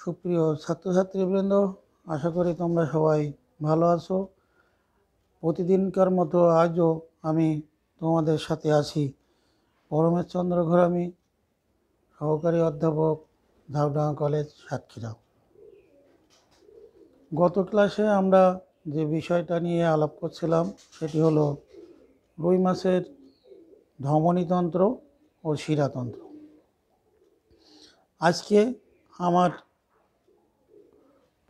সুপ্রিয় ছাত্রছাত্রীবৃন্দ, আশা করি তোমরা সবাই ভালো আছো। প্রতিদিনকার মতো আজও আমি তোমাদের সাথে আছি। পরমেশচন্দ্র ঘরামি, সহকারী অধ্যাপক, ঝাউডাঙ্গা কলেজ, সাতক্ষীরা। গত ক্লাসে আমরা যে বিষয়টা নিয়ে আলাপ করছিলাম সেটি হলো রুই মাছের ধমনীতন্ত্র ও শিরাতন্ত্র। আজকে আমার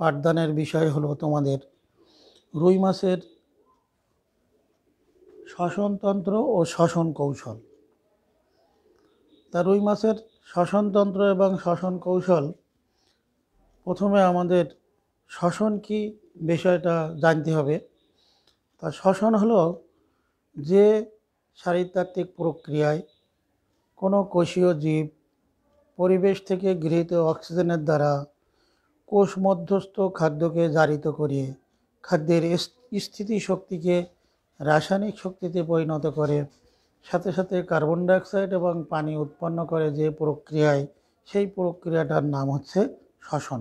পাঠদানের বিষয় হলো তোমাদের রুই মাছের শ্বসনতন্ত্র ও শ্বসন কৌশল। তা রুই মাছের শ্বসনতন্ত্র এবং শ্বসন কৌশল, প্রথমে আমাদের শ্বসন কি বিষয়টা জানতে হবে। তা শ্বসন হলো যে শারীরতাত্ত্বিক প্রক্রিয়ায় কোনো কোষীয় জীব পরিবেশ থেকে গৃহীত অক্সিজেনের দ্বারা কোষ মধ্যস্থ খাদ্যকে জারিত করিয়ে খাদ্যের স্থিতিশক্তিকে রাসায়নিক শক্তিতে পরিণত করে, সাথে সাথে কার্বন ডাইঅক্সাইড এবং পানি উৎপন্ন করে যে প্রক্রিয়ায়, সেই প্রক্রিয়াটার নাম হচ্ছে শ্বসন।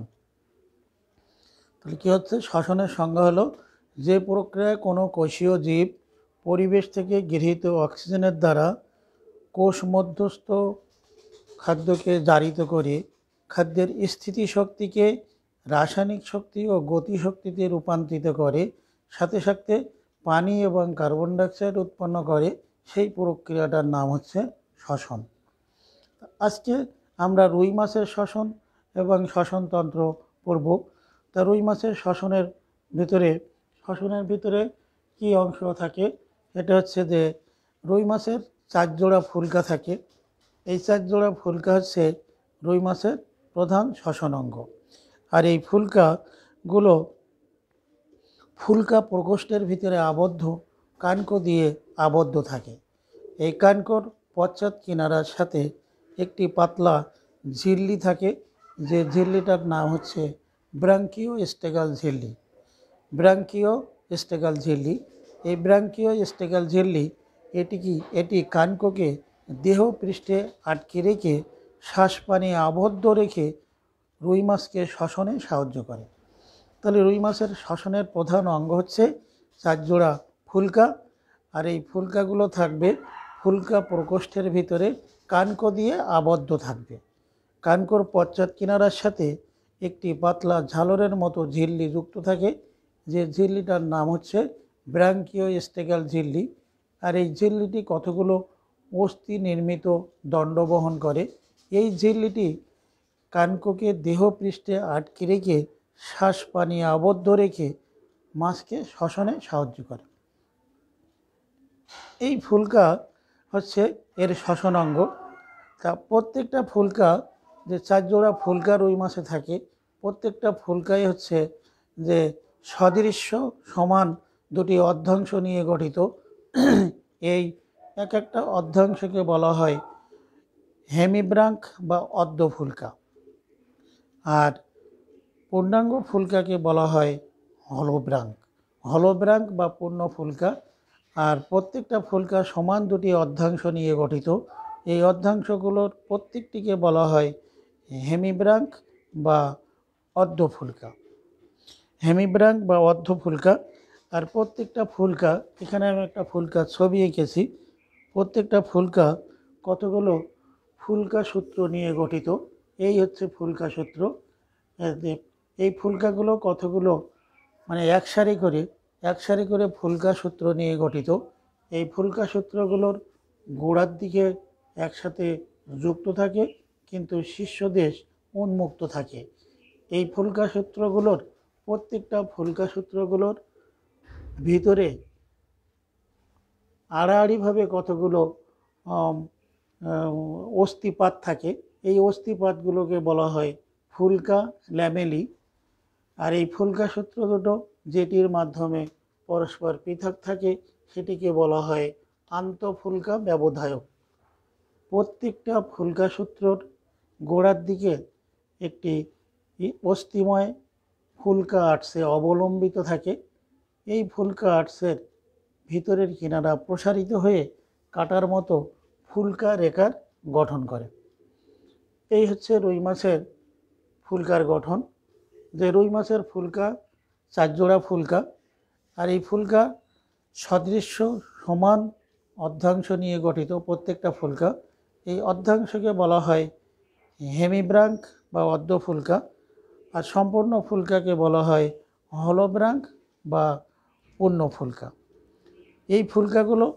তাহলে কী হচ্ছে? শ্বসনের সংজ্ঞা হলো যে প্রক্রিয়ায় কোনো কোষীয় জীব পরিবেশ থেকে গৃহীত অক্সিজেনের দ্বারা কোষ মধ্যস্থ খাদ্যকে জারিত করে খাদ্যের স্থিতিশক্তিকে রাসায়নিক শক্তি ও গতিশক্তিতে রূপান্তরিত করে, সাথে সাথে পানি এবং কার্বন ডাইঅক্সাইড উৎপন্ন করে, সেই প্রক্রিয়াটার নাম হচ্ছে শ্বসন। আজকে আমরা রুই মাছের শ্বসন এবং শ্বসনতন্ত্র পড়ব। তা রুই মাছের শ্বসনের ভিতরে কি অংশ থাকে? এটা হচ্ছে যে রুই মাছের 4 জোড়া ফুলকা থাকে। এই 4 জোড়া ফুলকা হচ্ছে রুই মাছের প্রধান শ্বসন অঙ্গ। আর এই ফুলকাগুলো ফুলকা প্রকোষ্ঠের ভিতরে আবদ্ধ কানক দিয়ে আবদ্ধ থাকে। এই কানকর পশ্চাৎ কিনারার সাথে একটি পাতলা ঝিল্লি থাকে, যে ঝিল্লিটার নাম হচ্ছে ব্রাঙ্কিও স্টেগাল ঝিল্লি। এই ব্রাঙ্কিও স্টেগাল ঝিল্লি এটি কানককে দেহ পৃষ্ঠে আটকে রেখে শ্বাসপানি আবদ্ধ রেখে রুই মাছকে শ্বসনে সাহায্য করে। তাহলে রুই মাছের শ্বসনের প্রধান অঙ্গ হচ্ছে 4 জোড়া ফুলকা। আর এই ফুলকাগুলো থাকবে ফুলকা প্রকোষ্ঠের ভিতরে কানক দিয়ে আবদ্ধ থাকবে। কানকর পশ্চাৎ কিনারার সাথে একটি পাতলা ঝালরের মতো ঝিল্লি যুক্ত থাকে, যে ঝিল্লিটার নাম হচ্ছে ব্রাঙ্কিও স্টেগাল ঝিল্লি। আর এই ঝিল্লিটি কতগুলো অস্থি নির্মিত দণ্ড বহন করে। এই ঝিল্লিটি কানককে দেহ পৃষ্ঠে আটকে রেখে শ্বাস পানি আবদ্ধ রেখে মাছকে শ্বসনে সাহায্য করে। এই ফুলকা হচ্ছে এর শ্বসন অঙ্গ। তা প্রত্যেকটা ফুলকা, যে 4 জোড়া ফুলকা রুই মাছে থাকে, প্রত্যেকটা ফুলকাই হচ্ছে যে সদৃশ্য সমান দুটি অর্ধাংশ নিয়ে গঠিত। এই এক একটা অর্ধাংশকে বলা হয় হেমিব্রাঙ্ক বা অর্ধ ফুলকা, আর পূর্ণাঙ্গ ফুলকাকে বলা হয় হলোব্রাঙ্ক বা পূর্ণ ফুলকা। আর প্রত্যেকটা ফুলকা সমান দুটি অর্ধাংশ নিয়ে গঠিত। এই অর্ধাংশগুলোর প্রত্যেকটিকে বলা হয় হেমিব্রাঙ্ক বা অর্ধ ফুলকা। আর প্রত্যেকটা ফুলকা, এখানে আমি একটা ফুলকা ছবি এঁকেছি, প্রত্যেকটা ফুলকা কতগুলো ফুলকা সূত্র নিয়ে গঠিত। এই হচ্ছে ফুলকা সূত্র। এই ফুলকাগুলো কতগুলো মানে এক সারি করে ফুলকা সূত্র নিয়ে গঠিত। এই ফুলকা সূত্রগুলোর গোড়ার দিকে একসাথে যুক্ত থাকে, কিন্তু শীর্ষদেশ উন্মুক্ত থাকে। এই প্রত্যেকটা ফুলকা সূত্রগুলোর ভিতরে আড়াআড়িভাবে কতগুলো অস্থিপাত থাকে। এই অস্থিপাতগুলোকে বলা হয় ফুলকা ল্যামেলি। আর এই ফুলকা সূত্র দুটো যেটির মাধ্যমে পরস্পর পৃথক থাকে, সেটিকে বলা হয় আন্তঃফুলকা ব্যবধায়ক। প্রত্যেকটা ফুলকা সূত্রর গোড়ার দিকে একটি অস্থিময় ফুলকা আর্টসে অবলম্বিত থাকে। এই ফুলকা আর্টসের ভিতরের কিনারা প্রসারিত হয়ে কাটার মতো ফুলকা রেখার গঠন করে। এই হচ্ছে রুই মাছের ফুলকার গঠন। যে রুই মাছের ফুলকা 4 জোড়া ফুলকা, আর এই ফুলকা সদৃশ্য সমান অর্ধাংশ নিয়ে গঠিত প্রত্যেকটা ফুলকা। এই অর্ধাংশকে বলা হয় হেমিব্রাঙ্ক বা অর্ধ ফুলকা, আর সম্পূর্ণ ফুলকাকে বলা হয় হলোব্রাঙ্ক বা পূর্ণ ফুলকা। এই ফুলকাগুলো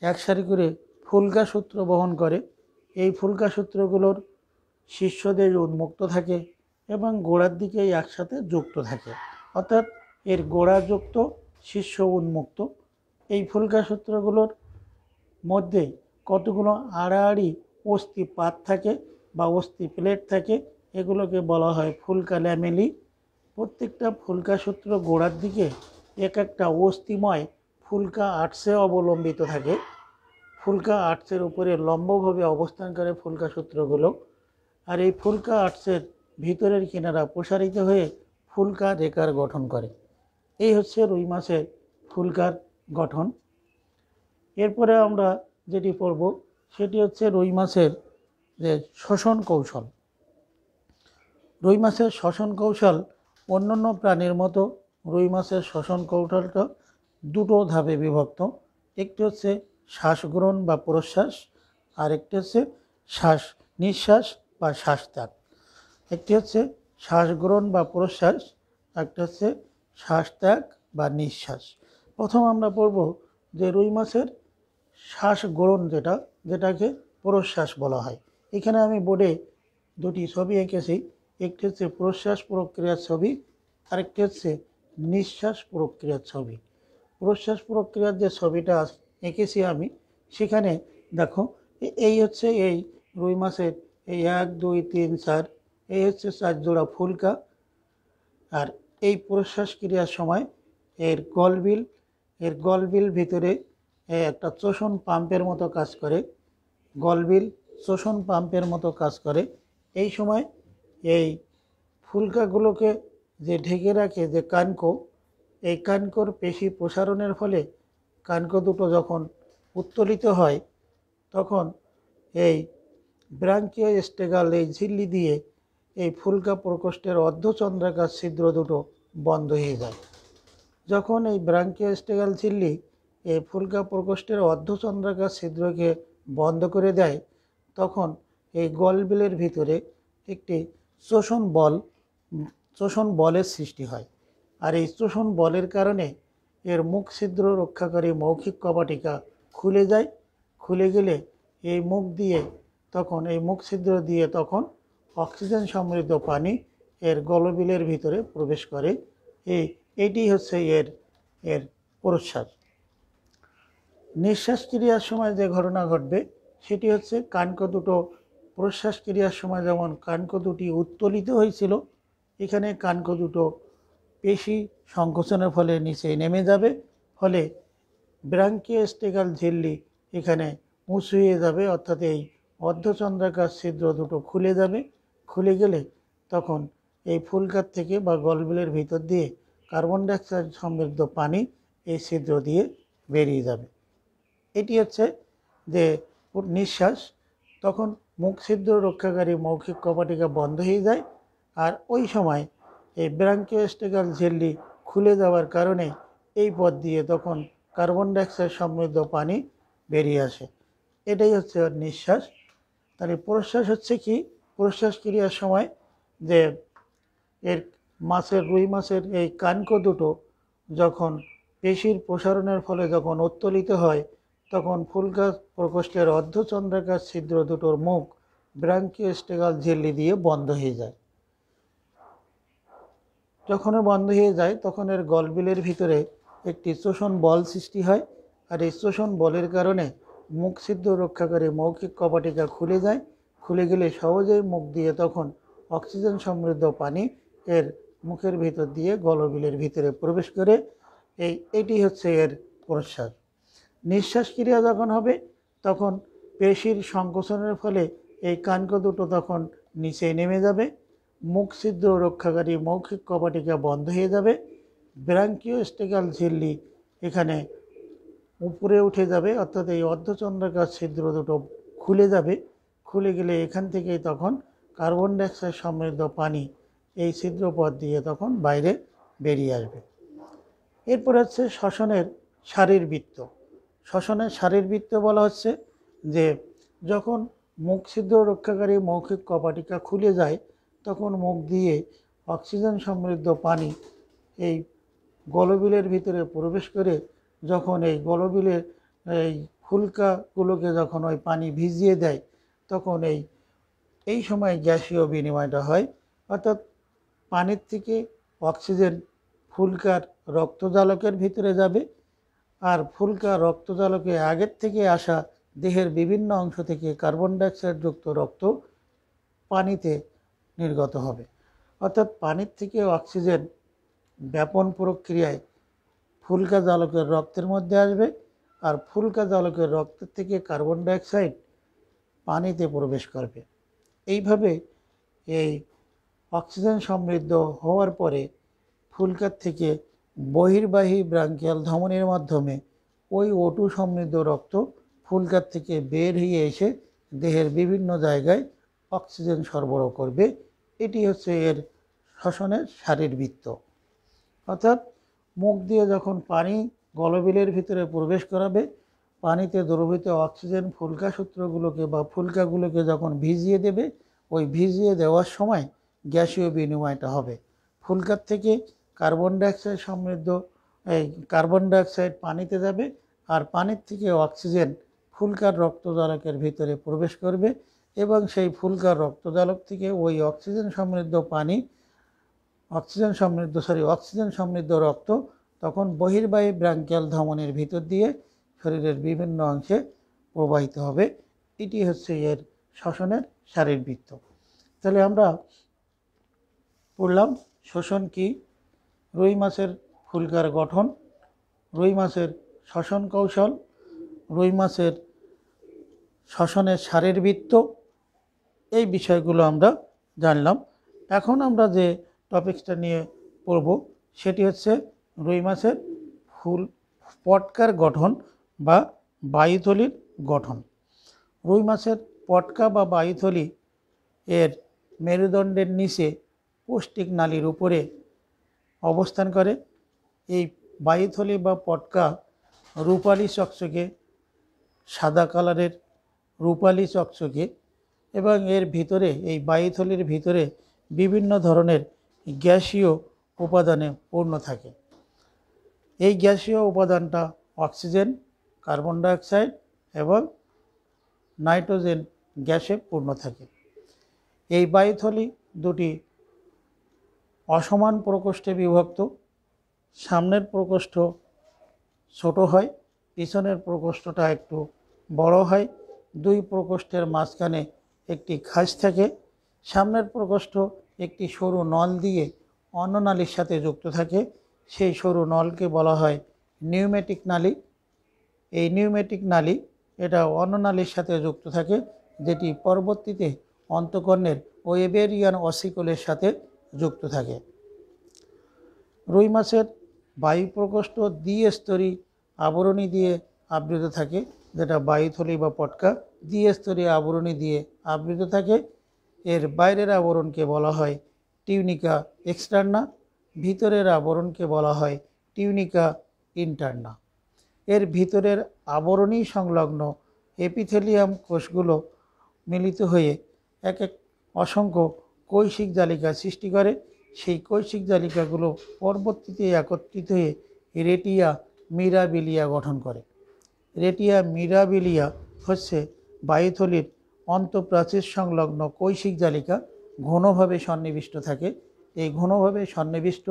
এক সারি করে ফুলকা সূত্র বহন করে। এই ফুলকা সূত্রগুলোর শীর্ষদেশ উন্মুক্ত থাকে এবং গোড়ার দিকে একসাথে যুক্ত থাকে, অর্থাৎ এর গোড়াযুক্ত শীর্ষ উন্মুক্ত। এই ফুলকা সূত্রগুলোর মধ্যে কতগুলো আড়াআড়ি অস্থি পাত থাকে বা অস্থি প্লেট থাকে, এগুলোকে বলা হয় ফুলকা ল্যামেলি। প্রত্যেকটা ফুলকা সূত্র গোড়ার দিকে এক একটা অস্থিময় ফুলকা আর্টসে অবলম্বিত থাকে। ফুলকা আর্টসের উপরে লম্বভাবে অবস্থান করে ফুলকা সূত্রগুলো, আর এই ফুলকা আর্টসের ভিতরের কিনারা প্রসারিত হয়ে ফুলকা রেখার গঠন করে। এই হচ্ছে রুই মাছের ফুলকার গঠন। এরপরে আমরা যেটি পড়ব সেটি হচ্ছে রুই মাছের যে শ্বসন কৌশল। রুই মাছের শ্বসন কৌশল অন্যান্য প্রাণীর মতো রুই মাছের শ্বসন কৌশলটা দুটো ধাপে বিভক্ত। একটি হচ্ছে শ্বাস গ্রহণ বা প্রশ্বাস, আর একটি হচ্ছে শ্বাস নিঃশ্বাস বা শ্বাস ত্যাগ। একটি হচ্ছে শ্বাস গ্রহণ বা প্রশ্বাস, একটা হচ্ছে শ্বাস ত্যাগ বা নিঃশ্বাস। প্রথম আমরা পড়ব যে রুই মাছের শ্বাস গ্রহণ যেটাকে প্রশ্বাস বলা হয়। এখানে আমি বোর্ডে দুটি ছবি এঁকেছি, একটি হচ্ছে প্রশ্বাস প্রক্রিয়ার ছবি, আরেকটি হচ্ছে নিঃশ্বাস প্রক্রিয়ার ছবি। প্রশ্বাস প্রক্রিয়ার যে ছবিটা এঁকেছি আমি, সেখানে দেখো এই হচ্ছে এই রুই মাছের এই 1 2 3 4, এই হচ্ছে 4 জোড়া ফুলকা। আর এই প্রশ্বাস ক্রিয়ার সময় এর গলবিল ভিতরে একটা চোষণ পাম্পের মতো কাজ করে। গলবিল চোষণ পাম্পের মতো কাজ করে। এই সময় এই ফুলকাগুলোকে যে ঢেকে রাখে যে কানকো, এই কানকোর পেশি প্রসারণের ফলে কানকো দুটো যখন উত্তোলিত হয়, তখন এই ব্রাঙ্কিওস্টেগাল এই ঝিল্লি দিয়ে এই ফুলকা প্রকোষ্ঠের অর্ধচন্দ্রাকার ছিদ্র দুটো বন্ধ হয়ে যায়। যখন এই ব্রাঙ্কিওস্টেগাল ঝিল্লি এই ফুলকা প্রকোষ্ঠের অর্ধচন্দ্রাকার ছিদ্রকে বন্ধ করে দেয়, তখন এই গলবিলের ভিতরে একটি চোষণ বলের সৃষ্টি হয়। আর এই চোষণ বলের কারণে এর মুখ ছিদ্র রক্ষাকারী মৌখিক কপাটিকা খুলে যায়। খুলে গেলে এই মুখ ছিদ্র দিয়ে তখন অক্সিজেন সমৃদ্ধ পানি এর গলবিলের ভিতরে প্রবেশ করে। এটি হচ্ছে এর প্রশ্বাস। নিঃশ্বাস ক্রিয়ার সময় যে ঘটনা ঘটবে সেটি হচ্ছে কানকো দুটো প্রশ্বাস ক্রিয়ার সময় যেমন কানকো দুটি উত্তোলিত হয়েছিল, এখানে কানকো দুটো পেশি সংকোচনের ফলে নিচে নেমে যাবে, ফলে ব্রাঙ্কিওস্টেগাল ঝিল্লি এখানে উঁচু হয়ে যাবে, অর্থাৎ এই অর্ধচন্দ্রাকার ছিদ্র দুটো খুলে যাবে। খুলে গেলে তখন এই ফুলকার থেকে বা গলবিলের ভিতর দিয়ে কার্বন ডাইঅক্সাইড সমৃদ্ধ পানি এই ছিদ্র দিয়ে বেরিয়ে যাবে। এটি হচ্ছে যে নিঃশ্বাস। তখন মুখ ছিদ্র রক্ষাকারী মৌখিক কপাটিকা বন্ধ হয়ে যায়, আর ওই সময় এই ব্রাঙ্কিওস্টেগাল ঝিল্লি খুলে যাওয়ার কারণে এই পথ দিয়ে তখন কার্বন ডাইঅক্সাইড সমৃদ্ধ পানি বেরিয়ে আসে। এটাই হচ্ছে নিঃশ্বাস। তাহলে প্রশ্বাস হচ্ছে কি? প্রশ্বাস ক্রিয়ার সময় যে এর রুই মাছের এই কানকো দুটো যখন পেশির প্রসারণের ফলে যখন উত্তোলিত হয়, তখন ফুলকা প্রকোষ্ঠের অর্ধচন্দ্রাকার ছিদ্র দুটোর মুখ ব্রাঙ্কিওস্টেগাল ঝিল্লি দিয়ে বন্ধ হয়ে যায়। যখন বন্ধ হয়ে যায় তখন এর গলবিলের ভিতরে একটি চোষণ বল সৃষ্টি হয়, আর এই চোষণ বলের কারণে মুখ ছিদ্র রক্ষাকারী মৌখিক কপাটিকা খুলে যায়। খুলে গেলে সহজেই মুখ দিয়ে তখন অক্সিজেন সমৃদ্ধ পানি এর মুখের ভিতর দিয়ে গলবিলের ভিতরে প্রবেশ করে। এটি হচ্ছে এর প্রশ্বাস। নিঃশ্বাস ক্রিয়া যখন হবে তখন পেশির সংকোচনের ফলে এই কানকো দুটো তখন নিচে নেমে যাবে, মুখ ছিদ্র রক্ষাকারী মৌখিক কপাটিকা বন্ধ হয়ে যাবে, ব্রাঙ্কিওস্টেগাল ঝিল্লি এখানে উপরে উঠে যাবে, অর্থাৎ এই অর্ধচন্দ্রাকার ছিদ্র দুটো খুলে যাবে। খুলে গেলে এখান থেকেই তখন কার্বন ডাইঅক্সাইড সমৃদ্ধ পানি এই ছিদ্রপথ দিয়ে তখন বাইরে বেরিয়ে আসবে। এরপর হচ্ছে শ্বসনের শারীরবৃত্ত। শ্বসনের শারীরবৃত্ত বলা হচ্ছে যে যখন মুখ ছিদ্র রক্ষাকারী মৌখিক কপাটিকা খুলে যায় তখন মুখ দিয়ে অক্সিজেন সমৃদ্ধ পানি এই গলবিলের ভিতরে প্রবেশ করে যখন এই গলবিলের এই ফুলকাগুলোকে যখন ওই পানি ভিজিয়ে দেয় তখন এই সময় গ্যাসীয় বিনিময়টা হয়। অর্থাৎ পানির থেকে অক্সিজেন ফুলকার রক্তজালকের ভিতরে যাবে, আর ফুলকা রক্তজালকে আগের থেকে আসা দেহের বিভিন্ন অংশ থেকে কার্বন ডাইঅক্সাইডযুক্ত রক্ত পানিতে নির্গত হবে। অর্থাৎ পানির থেকে অক্সিজেন ব্যাপন প্রক্রিয়ায় ফুলকা জালকের রক্তের মধ্যে আসবে, আর ফুলকা জালকের রক্তের থেকে কার্বন ডাইঅক্সাইড পানিতে প্রবেশ করবে। এইভাবে এই অক্সিজেন সমৃদ্ধ হওয়ার পরে ফুলকার থেকে বহির্বাহী ব্রাঙ্কিয়াল ধমনীর মাধ্যমে ওই O2 সমৃদ্ধ রক্ত ফুলকার থেকে বের হয়ে এসে দেহের বিভিন্ন জায়গায় অক্সিজেন সরবরাহ করবে। এটি হচ্ছে এর শ্বসনের শারীরবৃত্ত। অর্থাৎ মুখ দিয়ে যখন পানি গলবিলের ভিতরে প্রবেশ করাবে, পানিতে দ্রবীভূত অক্সিজেন ফুলকা সূত্রগুলোকে বা ফুলকাগুলোকে যখন ভিজিয়ে দেবে, ওই ভিজিয়ে দেওয়ার সময় গ্যাসীয় বিনিময়টা হবে। ফুলকার থেকে কার্বন ডাইঅক্সাইড সমৃদ্ধ কার্বন ডাইঅক্সাইড পানিতে যাবে, আর পানির থেকে অক্সিজেন ফুলকার রক্তজালকের ভিতরে প্রবেশ করবে এবং সেই ফুলকার রক্তজালক থেকে ওই অক্সিজেন সমৃদ্ধ রক্ত তখন বহির্বাহী ব্রাঙ্কিয়াল ধমনীর ভিতর দিয়ে শরীরের বিভিন্ন অংশে প্রবাহিত হবে। এটি হচ্ছে এর শ্বসনের শারীরবৃত্ত। তাহলে আমরা পড়লাম শ্বসন কি, রুই মাছের ফুলকার গঠন, রুই মাছের শ্বসন কৌশল, রুই মাছের শ্বসনের শারীরবৃত্ত, এই বিষয়গুলো আমরা জানলাম। এখন আমরা যে টপিকসটা নিয়ে পড়ব সেটি হচ্ছে রুই মাছের পটকার গঠন বা বায়ুথলির গঠন। রুই মাছের পটকা বা বায়ুথলি এর মেরুদণ্ডের নিচে পৌষ্টিক নালীর উপরে অবস্থান করে। এই বায়ুথলি বা পটকা রূপালী চকচকে, সাদা কালারের রূপালী চকচকে, এবং এর ভিতরে এই বায়ুথলির ভিতরে বিভিন্ন ধরনের গ্যাসীয় উপাদানে পূর্ণ থাকে। এই গ্যাসীয় উপাদানটা অক্সিজেন, কার্বন ডাইঅক্সাইড এবং নাইট্রোজেন গ্যাসে পূর্ণ থাকে। এই বায়ুথলি দুটি অসমান প্রকোষ্ঠে বিভক্ত। সামনের প্রকোষ্ঠ ছোট হয়, পিছনের প্রকোষ্ঠটা একটু বড় হয়। দুই প্রকোষ্ঠের মাঝখানে একটি খাঁজ থাকে। সামনের প্রকোষ্ঠ একটি সরু নল দিয়ে অন্ননালীর সাথে যুক্ত থাকে। সেই সরু নলকে বলা হয় নিউমেটিক নালী। এই নিউমেটিক নালী এটা অন্ননালীর সাথে যুক্ত থাকে, যেটি পরবর্তীতে অন্তঃকর্ণের ওয়েবেরিয়ান অসিকলের সাথে যুক্ত থাকে। রুই মাছের বায়ু প্রকোষ্ঠ দ্বিস্তরী আবরণী দিয়ে আবৃত থাকে, যেটা বায়ুথলি বা পটকা দ্বিস্তরী আবরণী দিয়ে আবৃত থাকে। এর বাইরের আবরণকে বলা হয় টিউনিকা এক্সটার্না, ভিতরের আবরণকে বলা হয় টিউনিকা ইন্টারনা। এর ভিতরের আবরণী সংলগ্ন এপিথেলিয়াম কোষগুলো মিলিত হয়ে এক অসংখ্য কৈশিক জালিকা সৃষ্টি করে। সেই কৈশিক জালিকাগুলো পরবর্তীতে একত্রিত হয়ে রেটিয়া মিরাবিলিয়া গঠন করে। রেটিয়া মিরাবিলিয়া হচ্ছে বায়ুথলির অন্তঃপ্রাচীর সংলগ্ন কৈশিক জালিকা, ঘনভাবে সন্নিবিষ্ট থাকে। এই ঘনভাবে সন্নিবিষ্ট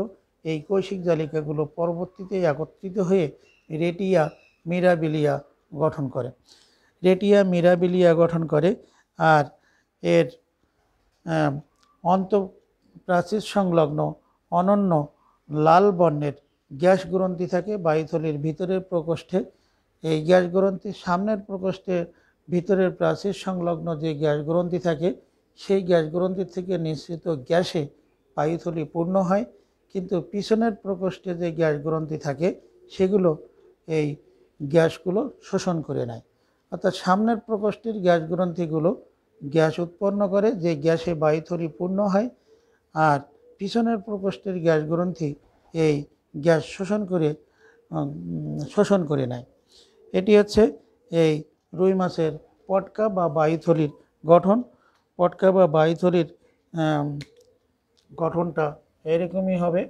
এই কৈশিক জালিকাগুলো পরবর্তীতে একত্রিত হয়ে রেটিয়া মিরাবিলিয়া গঠন করে। রেটিয়া মিরাবিলিয়া গঠন করে, আর এর অন্তঃপ্রাচীর সংলগ্ন অনন্য লাল বর্ণের গ্যাস গ্রন্থি থাকে বায়ুথলির ভিতরের প্রকোষ্ঠে। এই গ্যাস গ্রন্থির সামনের প্রকোষ্ঠের ভিতরের প্রাচীর সংলগ্ন যে গ্যাস গ্রন্থি থাকে, সেই গ্যাস গ্রন্থি থেকে নিঃসৃত গ্যাসে বায়ুথলি পূর্ণ হয়, কিন্তু পিছনের প্রকোষ্ঠে যে গ্যাস গ্রন্থি থাকে সেগুলো এই গ্যাসগুলো শোষণ করে নেয়। অর্থাৎ সামনের প্রকোষ্ঠের গ্যাস গ্রন্থিগুলো গ্যাস উৎপন্ন করে, যে গ্যাসে বায়ুথলি পূর্ণ হয়, আর পিছনের প্রকোষ্ঠের গ্যাস গ্রন্থি এই গ্যাস শোষণ করে নেয়। এটি হচ্ছে এই রুই মাছের পটকা বা বায়ুথলির গঠন। পটকা বা বায়ুথলির গঠনটা এরকমই হবে।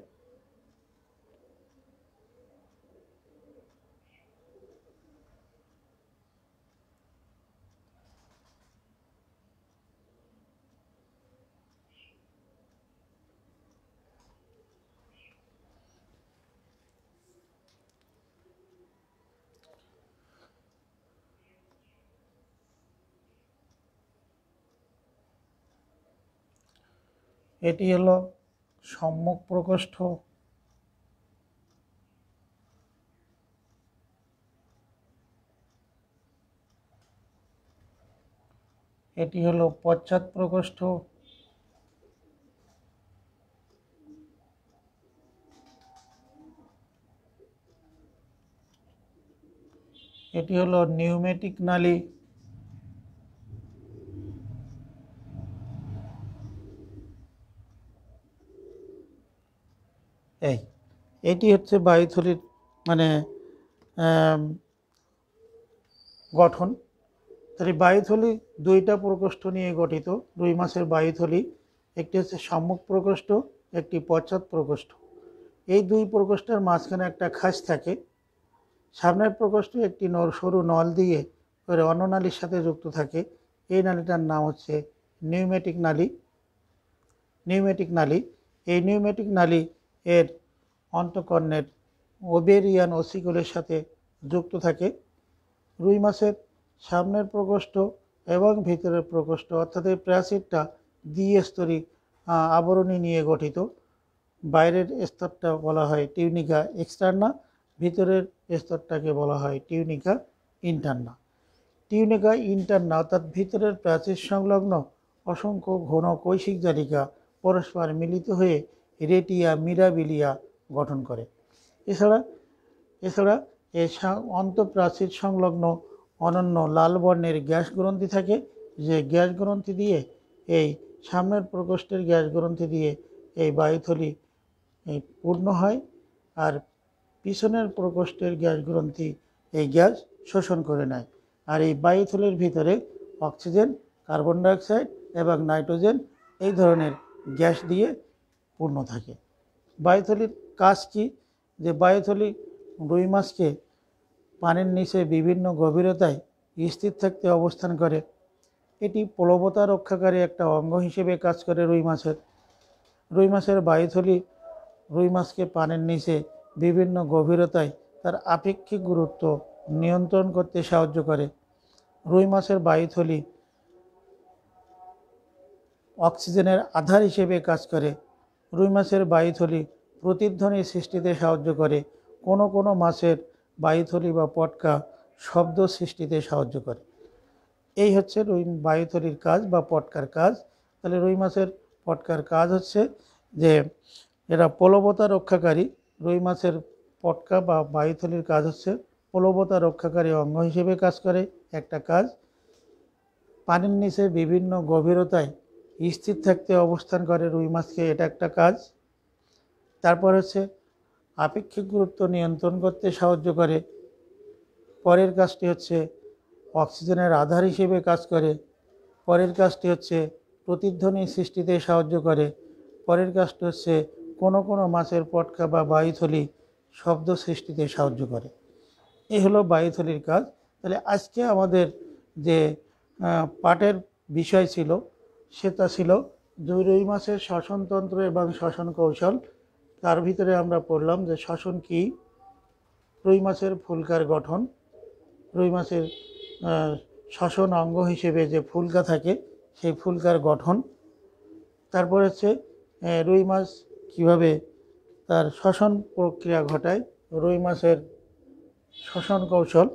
এটি হলো সম্মুখ প্রকোষ্ঠ, এটি হলো পশ্চাৎ প্রকোষ্ঠ, এটি হলো নিউমেটিক নালী, এটি হচ্ছে বায়ুথলির মানে গঠন। তাহলে বায়ুথলি দুইটা প্রকোষ্ঠ নিয়ে গঠিত রুই মাছের বায়ুথলি। একটি হচ্ছে সম্মুখ প্রকোষ্ঠ, একটি পশ্চাৎ প্রকোষ্ঠ। এই দুই প্রকোষ্ঠের মাঝখানে একটা খাঁজ থাকে। সামনের প্রকোষ্ঠে একটি সরু নল দিয়ে অন্য নালীর সাথে যুক্ত থাকে। এই নালীটার নাম হচ্ছে নিউমেটিক নালী। এই নিউমেটিক নালী এর অন্তঃকর্ণের ওবেরিয়ান অসিকলের সাথে যুক্ত থাকে। রুই মাছের সামনের প্রকোষ্ঠ এবং ভিতরের প্রকোষ্ঠ অর্থাৎ এই প্রাচীরটা দ্বিস্তরী আবরণী নিয়ে গঠিত। বাইরের স্তরটা বলা হয় টিউনিকা এক্সটার্না, ভিতরের স্তরটাকে বলা হয় টিউনিকা ইন্টারনা। টিউনিকা ইন্টারনা অর্থাৎ ভিতরের প্রাচীর সংলগ্ন অসংখ্য ঘন কৈশিক জালিকা পরস্পর মিলিত হয়ে রেটিয়া মিরাবিলিয়া গঠন করে। এছাড়া এই অন্তঃপ্রাচীর সংলগ্ন অনন্য লাল বর্ণের গ্যাস গ্রন্থি থাকে, যে গ্যাস গ্রন্থি দিয়ে এই সামনের প্রকোষ্ঠের গ্যাস গ্রন্থি দিয়ে এই বায়ুথলি পূর্ণ হয়, আর পিছনের প্রকোষ্ঠের গ্যাস গ্রন্থি এই গ্যাস শোষণ করে নেয়। আর এই বায়ুথলির ভিতরে অক্সিজেন, কার্বন ডাইঅক্সাইড এবং নাইট্রোজেন এই ধরনের গ্যাস দিয়ে পূর্ণ থাকে। বায়ুথলির কাজ কি? যে বায়ুথলি রুই মাছকে পানির নিচে বিভিন্ন গভীরতায় স্থির থাকতে অবস্থান করে। এটি প্লবতা রক্ষাকারী একটা অঙ্গ হিসেবে কাজ করে রুই মাছের বায়ুথলি রুই মাছকে পানির নিচে বিভিন্ন গভীরতায় তার আপেক্ষিক গুরুত্ব নিয়ন্ত্রণ করতে সাহায্য করে। রুই মাছের বায়ুথলি অক্সিজেনের আধার হিসেবে কাজ করে। রুই মাছের বায়ুথলি প্রতিধ্বনি সৃষ্টিতে সাহায্য করে। কোনো কোনো মাছের বায়ুথলি বা পটকা শব্দ সৃষ্টিতে সাহায্য করে। এই হচ্ছে রুই বায়ুথলির কাজ বা পটকার কাজ। তাহলে রুই মাছের পটকার কাজ হচ্ছে যে এরা প্লবতা রক্ষাকারী। রুই মাছের পটকা বা বায়ুথলির কাজ হচ্ছে প্লবতা রক্ষাকারী অঙ্গ হিসেবে কাজ করে একটা কাজ। পানির নিচে বিভিন্ন গভীরতায় স্থির থাকতে অবস্থান করে রুই মাছকে, এটা একটা কাজ। তারপর হচ্ছে আপেক্ষিক গুরুত্ব নিয়ন্ত্রণ করতে সাহায্য করে। পরের কাজটি হচ্ছে অক্সিজেনের আধার হিসেবে কাজ করে। পরের কাজটি হচ্ছে প্রতিধ্বনি সৃষ্টিতে সাহায্য করে। পরের কাজটি হচ্ছে কোনো কোনো মাছের পটকা বা বায়ুথলি শব্দ সৃষ্টিতে সাহায্য করে। এই হলো বায়ুথলির কাজ। তাহলে আজকে আমাদের যে পাঠের বিষয় ছিল সেটা ছিল রুই মাছের শ্বসনতন্ত্র এবং শ্বসন কৌশল। তার ভিতরে আমরা পড়লাম যে শ্বসন কী, রুই মাছের ফুলকার গঠন, রুই মাছের শ্বসন অঙ্গ হিসেবে যে ফুলকা থাকে সেই ফুলকার গঠন। তারপর হচ্ছে রুই মাছ কীভাবে তার শ্বসন প্রক্রিয়া ঘটায়, রুই মাছের শ্বসন কৌশল।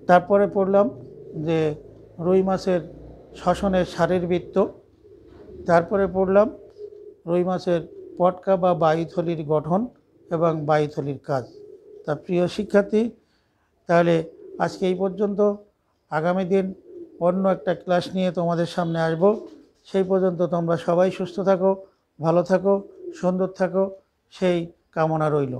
তারপরে পড়লাম যে রুই মাছের শ্বসনের শারীরবৃত্ত। তারপরে পড়লাম রুই মাছের পটকা বা বায়ুথলির গঠন এবং বায়ুথলির কাজ। তা প্রিয় শিক্ষার্থী, তাহলে আজকে এই পর্যন্ত। আগামী দিন অন্য একটা ক্লাস নিয়ে তোমাদের সামনে আসব। সেই পর্যন্ত তোমরা সবাই সুস্থ থাকো, ভালো থাকো, সুন্দর থাকো, সেই কামনা রইল।